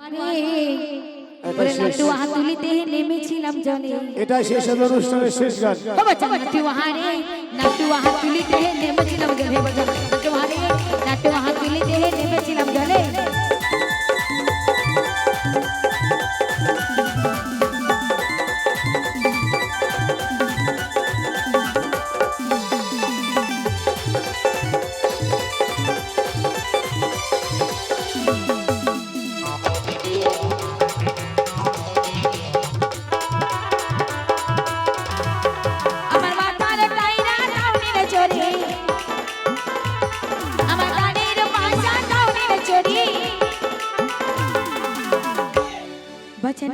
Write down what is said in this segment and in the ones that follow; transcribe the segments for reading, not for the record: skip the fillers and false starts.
ওরে নাটু হাতুলিতে নেমেছিলাম জলে। এটা শেষ হলো অনুষ্ঠানের শেষ গান। নাটু হারে নাটু হাতুলিতে নেমেছিলাম জলে। নাটু হারে নাটু হাতুলিতে নেমেছিলাম জলে।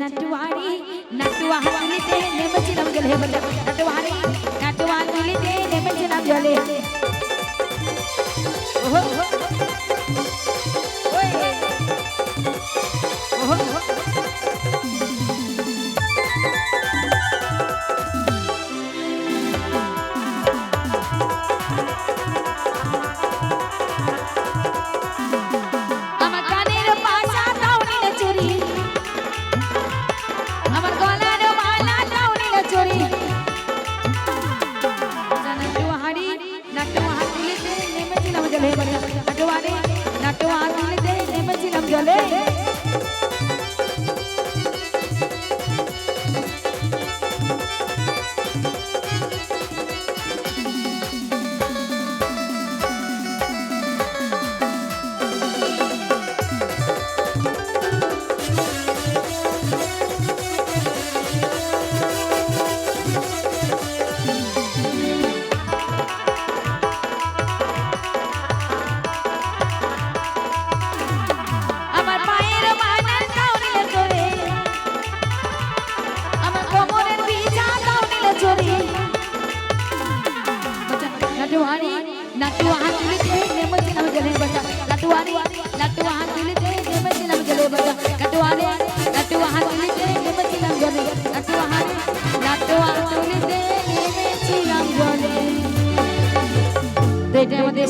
नटवारी नटवा हाथुलिते नेमेছিলাম জলে। नटवारी नटवा हाथुलिते नेमेছিলাম জলে। ओहो ओए ओहो আমার কানের পাশা দাউনিলে চুরি আমার গলার মালা দাউনিলে চুরি। নটুহারি নটুয়া হাতুলিতে নেমেছিলাম জলে। নটুহারি নটুয়া হাতুলিতে নেমেছিলাম জলে। नटवारी नटवा हाथुलिते नेमेছিলাम জলে। नटवारी नटवा हाथुलिते नेमेছিলাम জলে। नटवारी नटवा हाथुलिते नेमेছিলাম জলে। नटवारी नटवा हाथुलिते नेमेছিলাম জলে। তো এটা আমাদের